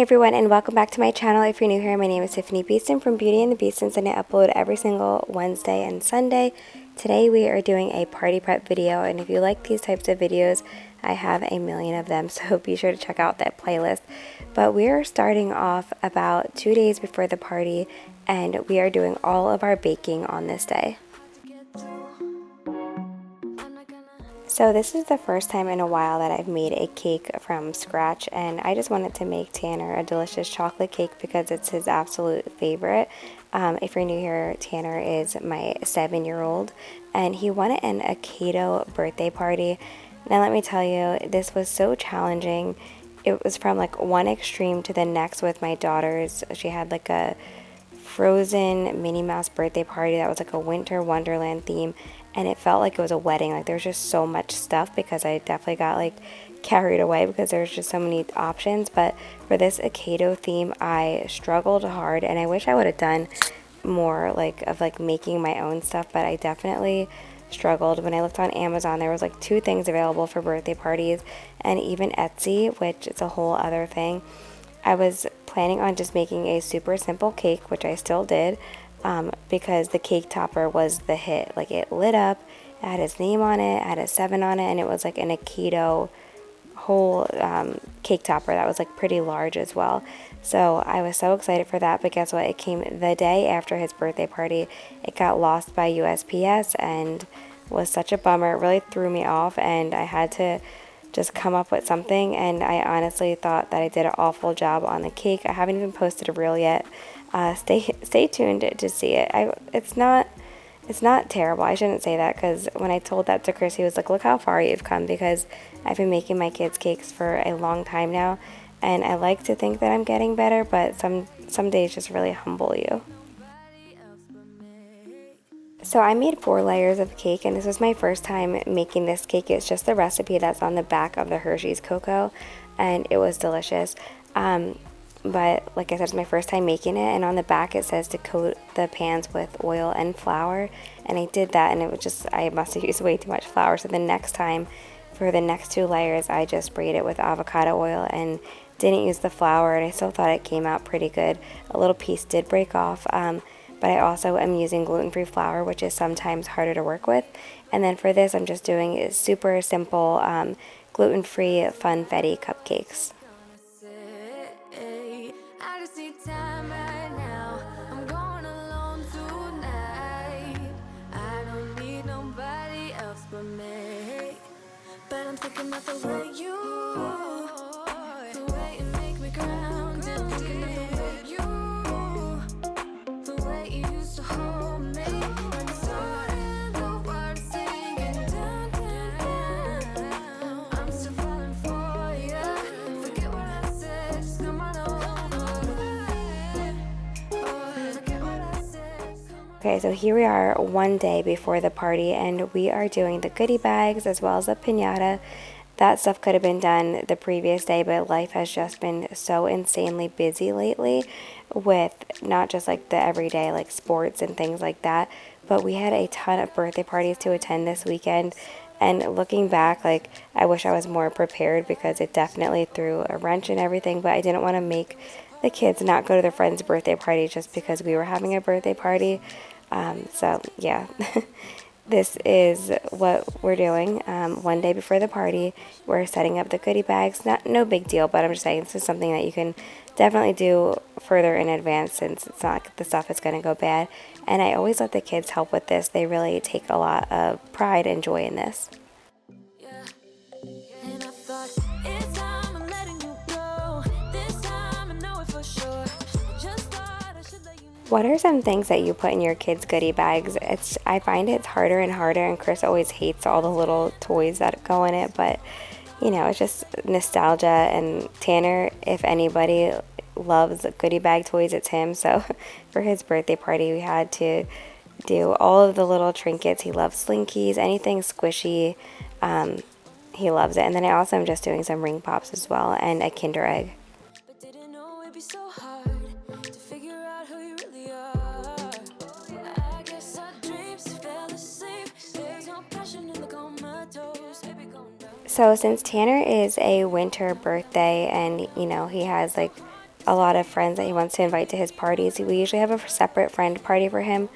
everyone, and welcome back to my channel. If you're new here, my name is Tiffani Beaston from Beauty and the Beastons, and I upload every single Wednesday and Sunday. Today we are doing a party prep video, and if you like these types of videos, I have a million of them, so be sure to check out that playlist. But we are starting off about 2 days before the party, and we are doing all of our baking on this day. So this is the first time in a while that I've made a cake from scratch, and I just wanted to make Tanner a delicious chocolate cake because it's his absolute favorite. If you're new here, Tanner is my 7-year-old, and he wanted an AKEDO birthday party. Now let me tell you, this was so challenging. It was from like one extreme to the next with my daughters. She had like a Frozen Minnie Mouse birthday party that was like a winter wonderland theme, and it felt like it was a wedding. Like there was just so much stuff because I definitely got like carried away because there's just so many options. But for this AKEDO theme, I struggled hard, and I wish I would have done more of making my own stuff, but I definitely struggled. When I looked on Amazon, there was like 2 things available for birthday parties, and even Etsy, which is a whole other thing. I was planning on just making a super simple cake, which I still did, because the cake topper was the hit. Like it lit up, it had his name on it, it had a 7 on it, and it was like an AKEDO whole cake topper that was like pretty large as well. So I was so excited for that, but guess what? It came the day after his birthday party. It got lost by USPS and was such a bummer. It really threw me off, and I had to just come up with something, and I honestly thought that I did an awful job on the cake. I haven't even posted a reel yet. Stay tuned to see it. It's not terrible. I shouldn't say that, because when I told that to Chris, he was like, look how far you've come, because I've been making my kids cakes for a long time now, and I like to think that I'm getting better, but some days just really humble you. So I made 4 layers of cake, and this was my first time making this cake. It's just the recipe that's on the back of the Hershey's cocoa, and it was delicious. But like I said, it's my first time making it, and on the back it says to coat the pans with oil and flour, and I did that, and it was just, I must have used way too much flour. So the next time, for the next 2 layers, I just sprayed it with avocado oil and didn't use the flour, and I still thought it came out pretty good. A little piece did break off, but I also am using gluten-free flour, which is sometimes harder to work with. And then for this, I'm just doing super simple gluten-free funfetti cupcakes. But I'm thinking about the way you, the way you make me grounded. Thinking about the way you used to hold me. And starting the words singing down, down, down. I'm still falling for you. Forget what I said, just come on over. Oh, forget what I said. Okay, so here we are 1 day before the party, and we are doing the goodie bags as well as the piñata. That stuff could have been done the previous day, but life has just been so insanely busy lately with not just like the everyday like sports and things like that, but we had a ton of birthday parties to attend this weekend. And looking back, like I wish I was more prepared, because it definitely threw a wrench in everything, but I didn't want to make the kids not go to their friend's birthday party just because we were having a birthday party. So yeah, this is what we're doing. 1 day before the party, we're setting up the goodie bags. No big deal, but I'm just saying this is something that you can definitely do further in advance, since it's not like the stuff is going to go bad. And I always let the kids help with this. They really take a lot of pride and joy in this. What are some things that you put in your kids' goodie bags? I find it's harder and harder, and Chris always hates all the little toys that go in it, but you know, it's just nostalgia. And Tanner, if anybody loves goodie bag toys, it's him. So for his birthday party, we had to do all of the little trinkets. He loves slinkies, anything squishy. He loves it. And then I also am just doing some ring pops as well, and a Kinder Egg. So since Tanner is a winter birthday, and you know, he has like a lot of friends that he wants to invite to his parties. We usually have a separate friend party for him.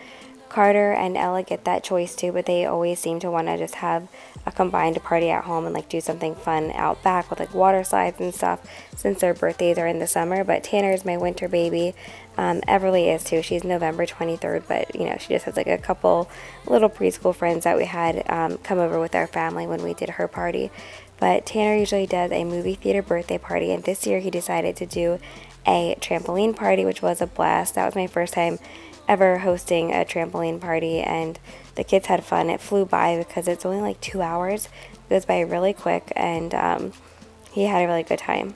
Carter and Ella get that choice too, but they always seem to want to just have a combined party at home and like do something fun out back with like water slides and stuff, since their birthdays are in the summer. But Tanner is my winter baby. Everly is too. She's November 23rd, but you know, she just has like a couple little preschool friends that we had come over with our family when we did her party. But Tanner usually does a movie theater birthday party, and this year he decided to do a trampoline party, which was a blast. That was my first time ever hosting a trampoline party, and the kids had fun. It flew by because it's only like 2 hours. It goes by really quick, and he had a really good time.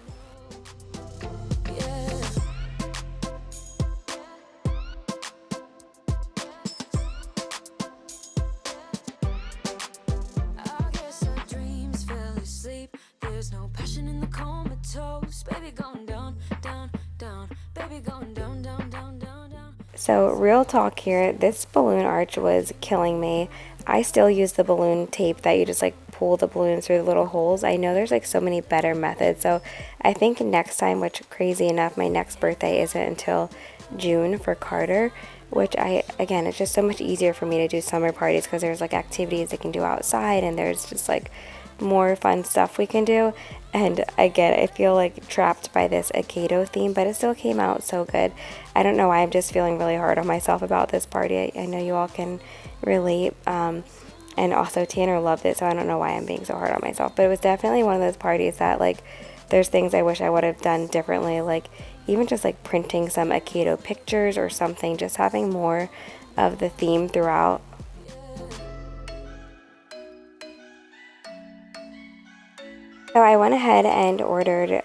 I guess our dreams fell asleep. There's no passion in the comatose. Baby going down, down, down. Baby going down, down, down, down, down. So real talk here, this balloon arch was killing me. I still use the balloon tape that you just like pull the balloons through the little holes. I know there's like so many better methods. So I think next time, which crazy enough, my next birthday isn't until June for Carter, which again, it's just so much easier for me to do summer parties because there's like activities they can do outside, and there's just like more fun stuff we can do. And again, I feel like trapped by this AKEDO theme, but it still came out so good. I don't know why, I'm just feeling really hard on myself about this party. I know you all can relate. And also Tanner loved it, so I don't know why I'm being so hard on myself. But it was definitely one of those parties that like there's things I wish I would have done differently, like even just like printing some AKEDO pictures or something, just having more of the theme throughout. So I went ahead and ordered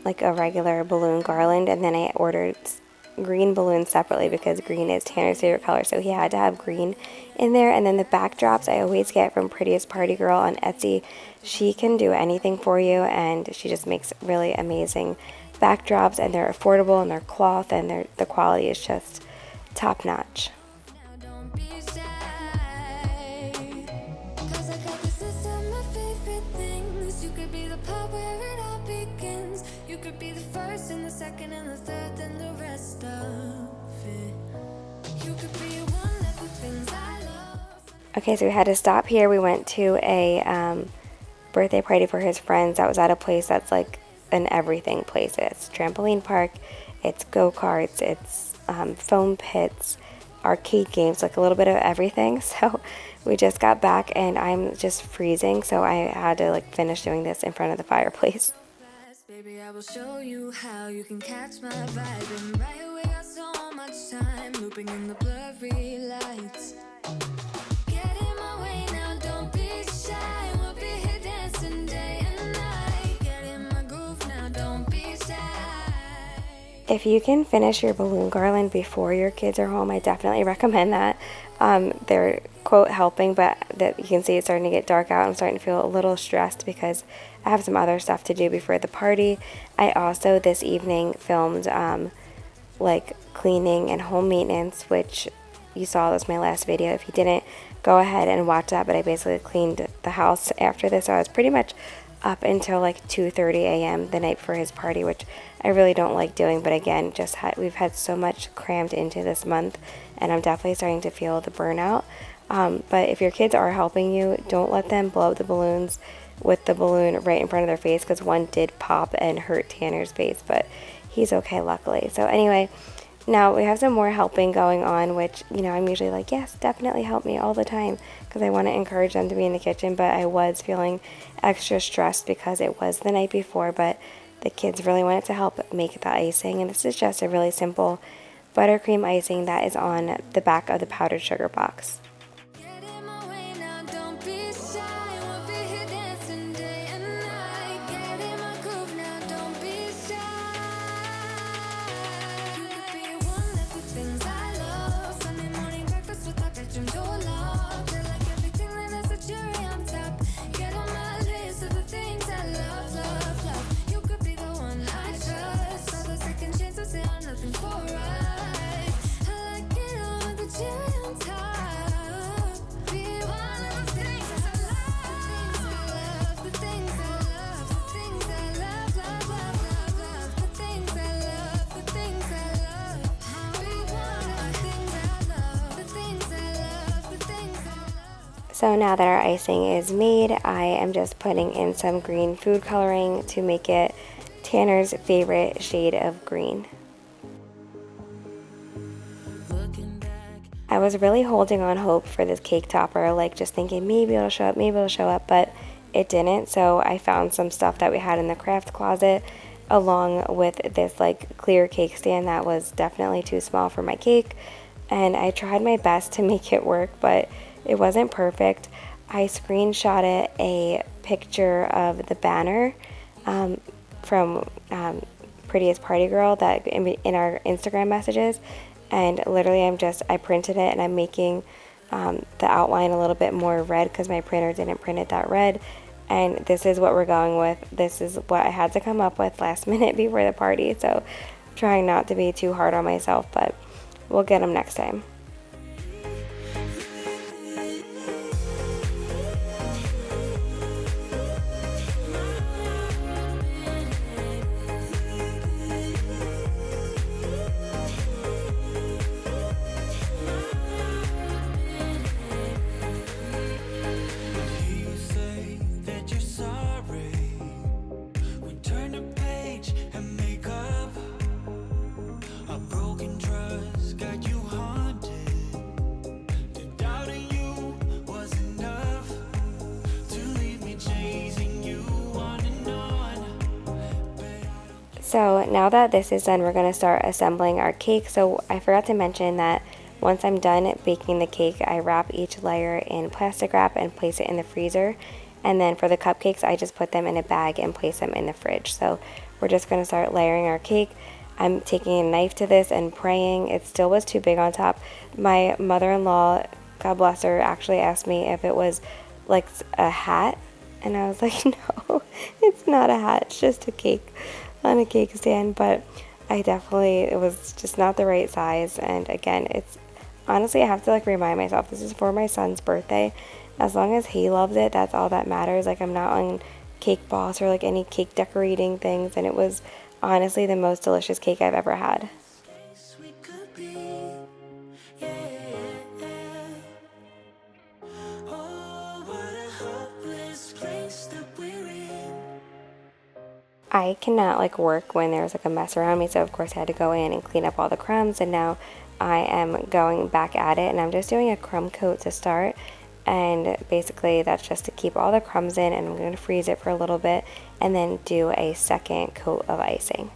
like a regular balloon garland, and then I ordered green balloons separately because green is Tanner's favorite color, so he had to have green in there. And then the backdrops I always get from Prettiest Party Girl on Etsy. She can do anything for you, and she just makes really amazing backdrops, and they're affordable, and they're cloth, and the quality is just top notch. Now don't be shy, 'cause I got the system of favorite things. You could be the part where it all begins. You could be the first and the second and the third and the rest of it. You could be one of the things I love. Okay, so we had to stop here. We went to a birthday party for his friends that was at a place that's like an everything place. It's trampoline park, it's go-karts, it's foam pits, arcade games, like a little bit of everything. So we just got back and I'm just freezing, so I had to like finish doing this in front of the fireplace. Baby, I will show you how you can catch my vibe. And right away, got so much time looping in the blurry lights. Get in my way now, don't be shy. We'll be here dancing day and night. Get in my groove now, don't be shy. If you can finish your balloon garland before your kids are home, I definitely recommend that. They're quote helping, but that you can see it's starting to get dark out. I'm starting to feel a little stressed because I have some other stuff to do before the party. I also this evening filmed like cleaning and home maintenance, which you saw was my last video. If you didn't, go ahead and watch that. But I basically cleaned the house after this, so I was pretty much up until like 2:30 a.m. the night before his party, which I really don't like doing. But again, we've had so much crammed into this month, and I'm definitely starting to feel the burnout. But if your kids are helping you, don't let them blow up the balloons with the balloon right in front of their face, because one did pop and hurt Tanner's face, but he's okay luckily. So anyway, now we have some more helping going on, which, you know, I'm usually like, yes, definitely help me all the time because I want to encourage them to be in the kitchen, but I was feeling extra stressed because it was the night before, but the kids really wanted to help make the icing, and this is just a really simple buttercream icing that is on the back of the powdered sugar box. Get in my way now, don't be shy. We'll be here dancing day and night. Get in my groove now, don't be shy. You could be one of the things I love. Sunday morning breakfast with our bedroom door locked. I like everything that has a cherry on top. Get on my list of the things I love, love, love. You could be the one I trust. All the second chances, they are nothing for us. I like it all with the cherry on top. So now that our icing is made, I am just putting in some green food coloring to make it Tanner's favorite shade of green. I was really holding on hope for this cake topper, like just thinking maybe it'll show up, maybe it'll show up, but it didn't. So I found some stuff that we had in the craft closet along with this like clear cake stand that was definitely too small for my cake, and I tried my best to make it work, but it wasn't perfect. I screenshotted a picture of the banner from Prettiest Party Girl that in our Instagram messages, and literally I printed it, and I'm making the outline a little bit more red because my printer didn't print it that red. And this is what we're going with. This is what I had to come up with last minute before the party, so trying not to be too hard on myself, but we'll get them next time. So now that this is done, we're going to start assembling our cake. So I forgot to mention that once I'm done baking the cake, I wrap each layer in plastic wrap and place it in the freezer. And then for the cupcakes, I just put them in a bag and place them in the fridge. So we're just going to start layering our cake. I'm taking a knife to this and praying. It still was too big on top. My mother-in-law, God bless her, actually asked me if it was like a hat. And I was like, no, it's not a hat. It's just a cake on a cake stand. But it was just not the right size. And again, it's honestly, I have to like remind myself, this is for my son's birthday. As long as he loves it, that's all that matters. Like, I'm not on Cake Boss or like any cake decorating things. And it was honestly the most delicious cake I've ever had. I cannot like work when there's like a mess around me, so of course I had to go in and clean up all the crumbs, and now I am going back at it, and I'm just doing a crumb coat to start, and basically that's just to keep all the crumbs in, and I'm going to freeze it for a little bit and then do a second coat of icing.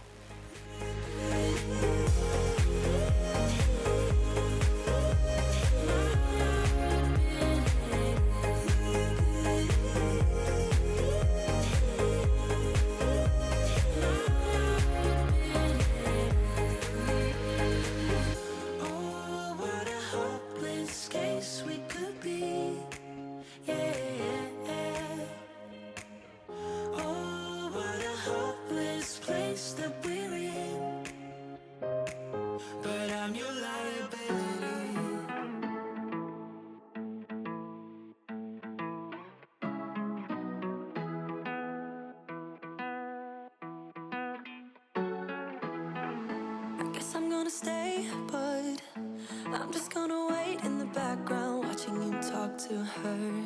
Guess I'm gonna stay, but I'm just gonna wait in the background, watching you talk to her.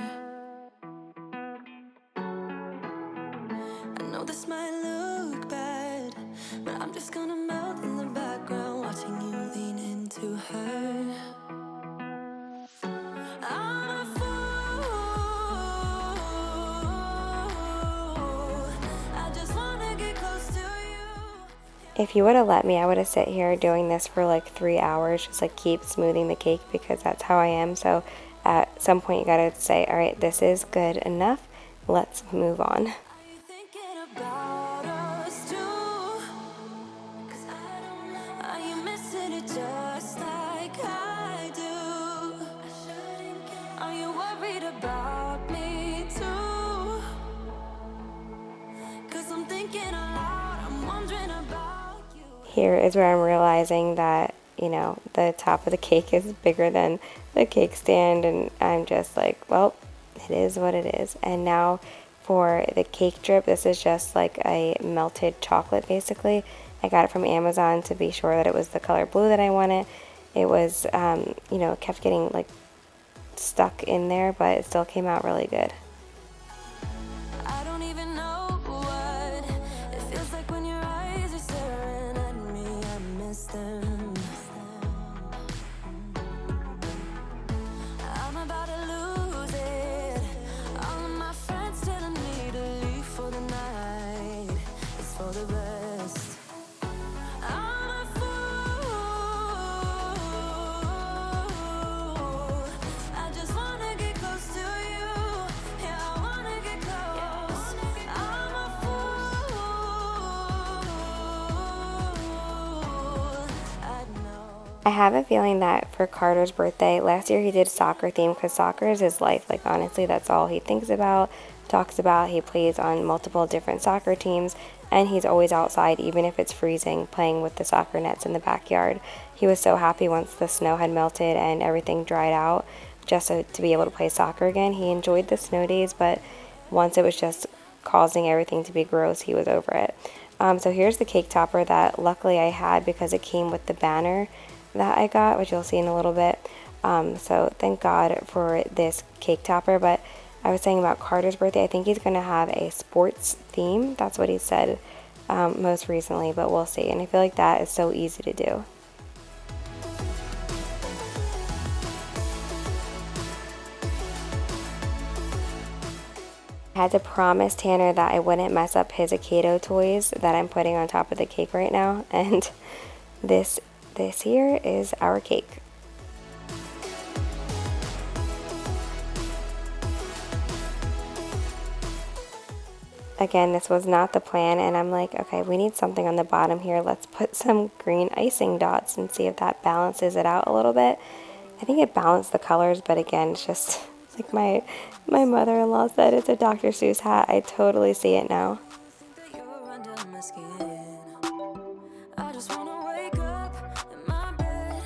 I know this might look bad, but I'm just gonna melt in the background, watching you lean into her. I'm a fool, I just wanna get close to you. If you would have let me, I would have sat here doing this for like 3 hours, just like keep smoothing the cake, because that's how I am. So at some point you gotta say, all right, this is good enough, let's move on. Are you thinking about us too? 'Cause I don't know. Are you missing it just like I do? Are you worried about me too? 'Cause I'm thinking aloud, I'm wondering about you. Here is where I'm realizing that, you know, the top of the cake is bigger than the cake stand, and I'm just like, well, it is what it is. And now for the cake drip, this is just like a melted chocolate basically. I got it from Amazon to be sure that it was the color blue that I wanted. It was, you know, kept getting like stuck in there, but it still came out really good. I don't even know what it feels like when your eyes are staring at me. I miss them. I'm about to lose it. All of my friends telling me to leave for the night. It's for the best. I'm a fool. I just wanna get close to you. Yeah, I wanna get close. I'm a fool. I know. I have a feeling that for Carter's birthday, last year he did soccer theme because soccer is his life. Like, honestly, that's all he thinks about, talks about. He plays on multiple different soccer teams, and he's always outside, even if it's freezing, playing with the soccer nets in the backyard. He was so happy once the snow had melted and everything dried out, just so, to be able to play soccer again. He enjoyed the snow days, but once it was just causing everything to be gross, he was over it. So here's the cake topper that luckily I had because it came with the banner that I got, which you'll see in a little bit. So thank God for this cake topper. But I was saying about Carter's birthday, I think he's going to have a sports theme. That's what he said most recently, but we'll see. And I feel like that is so easy to do. I had to promise Tanner that I wouldn't mess up his AKEDO toys that I'm putting on top of the cake right now, and this here is our cake. Again, this was not the plan, and I'm like, okay, we need something on the bottom here. Let's put some green icing dots and see if that balances it out a little bit. I think it balanced the colors, but again, it's just like my mother-in-law said, it's a Dr. Seuss hat. I totally see it now. That you're under my skin. I just wanna wake up in my bed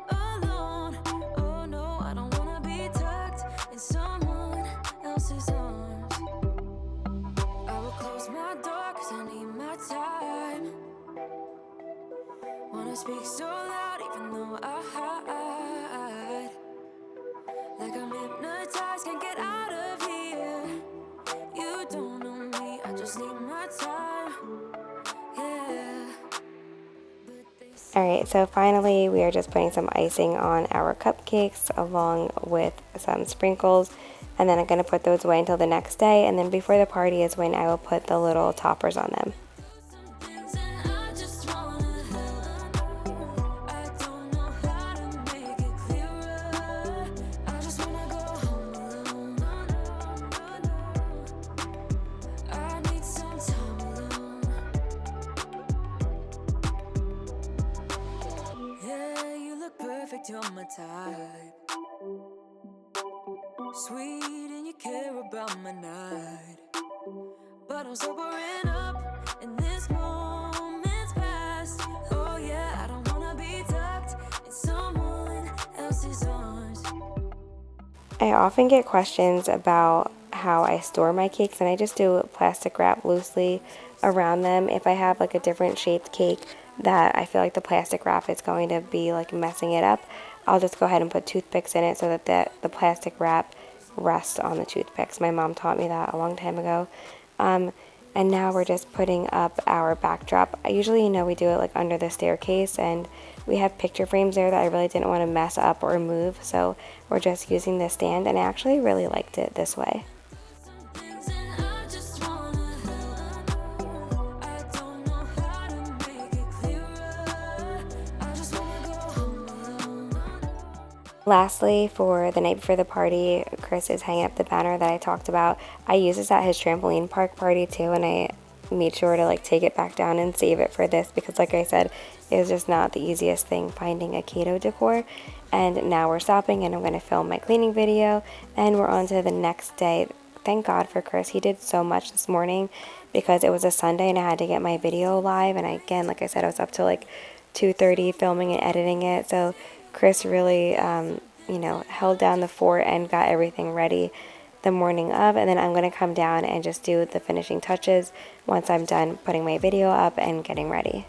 alone. Oh no, I don't wanna be tucked in someone else's arms. I will close my door 'cause I need my time. Wanna speak so loud even though I hide. Like I'm hypnotized, can't get out of here. You don't know me, I just need my time. Yeah. Alright, so finally we are just putting some icing on our cupcakes along with some sprinkles, and then I'm going to put those away until the next day, and then before the party is when I will put the little toppers on them. You're my type, sweet, and you care about my night. But I'm sobering up, and this moment's past. Oh yeah, I don't wanna be tucked in someone else's arms. I often get questions about how I store my cakes, and I just do plastic wrap loosely around them. If I have like a different shaped cake that I feel like the plastic wrap is going to be like messing it up, I'll just go ahead and put toothpicks in it so that the plastic wrap rests on the toothpicks. My mom taught me that a long time ago. And now we're just putting up our backdrop. I usually, we do it like under the staircase, and we have picture frames there that I really didn't want to mess up or move, so we're just using this stand, and I actually really liked it this way. Lastly, for the night before the party, Chris is hanging up the banner that I talked about. I used this at his trampoline park party too, and I made sure to like take it back down and save it for this because, like I said, it was just not the easiest thing finding AKEDO decor. And now we're stopping, and I'm going to film my cleaning video, and we're on to the next day. Thank God for Chris. He did so much this morning because it was a Sunday and I had to get my video live, and again, like I said, I was up till like 2:30 filming and editing it. So Chris really, held down the fort and got everything ready the morning of, and then I'm going to come down and just do the finishing touches once I'm done putting my video up and getting ready.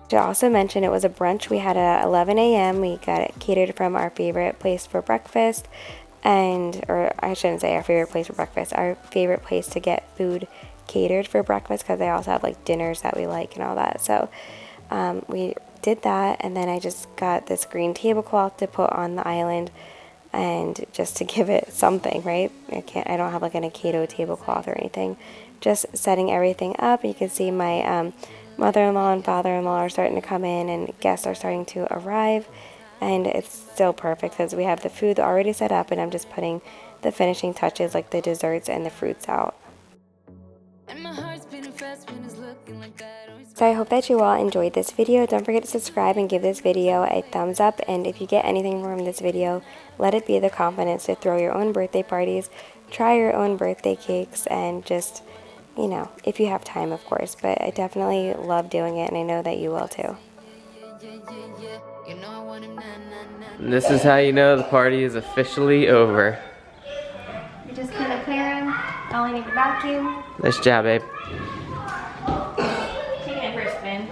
To also mention, it was a brunch we had at 11 a.m. We got it catered from our favorite place for breakfast, or I shouldn't say our favorite place for breakfast, our favorite place to get food catered for breakfast, because they also have like dinners that we like and all that. So we did that, and then I just got this green tablecloth to put on the island, and just to give it something, right? I don't have like an AKEDO tablecloth or anything. Just setting everything up. You can see my mother-in-law and father-in-law are starting to come in, and guests are starting to arrive, and it's still perfect because we have the food already set up, and I'm just putting the finishing touches like the desserts and the fruits out. And my heart's beating fast when it's looking like that. So I hope that you all enjoyed this video. Don't forget to subscribe and give this video a thumbs up, and if you get anything from this video, let it be the confidence to throw your own birthday parties, try your own birthday cakes, and just, you know, if you have time, of course. But I definitely love doing it, and I know that you will too. You know I want him, nah, nah, nah. This is how you know the party is officially over. You're just gonna clear them. I only need to vacuum. Nice job, babe. Taking it for a spin.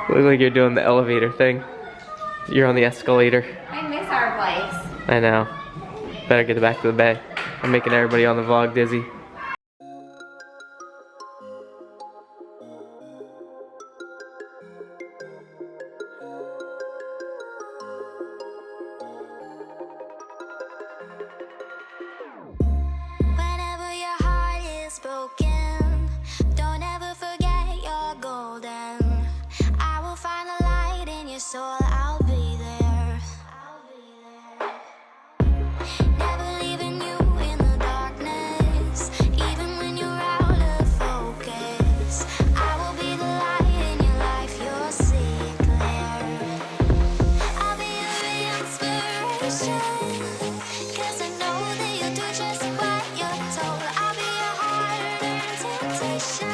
Look like you're doing the elevator thing. You're on the escalator. I miss our bikes. I know. Better get back to the bay. I'm making everybody on the vlog dizzy. Whenever your heart is broken, don't ever forget you're golden. I will find a light in your soul, I'll be there. Never leaving you in the darkness, even when you're out of focus. I will be the light in your life, you'll see it clear. I'll be your inspiration, 'cause I know that you'll do just what you're told. I'll be your heart and temptation.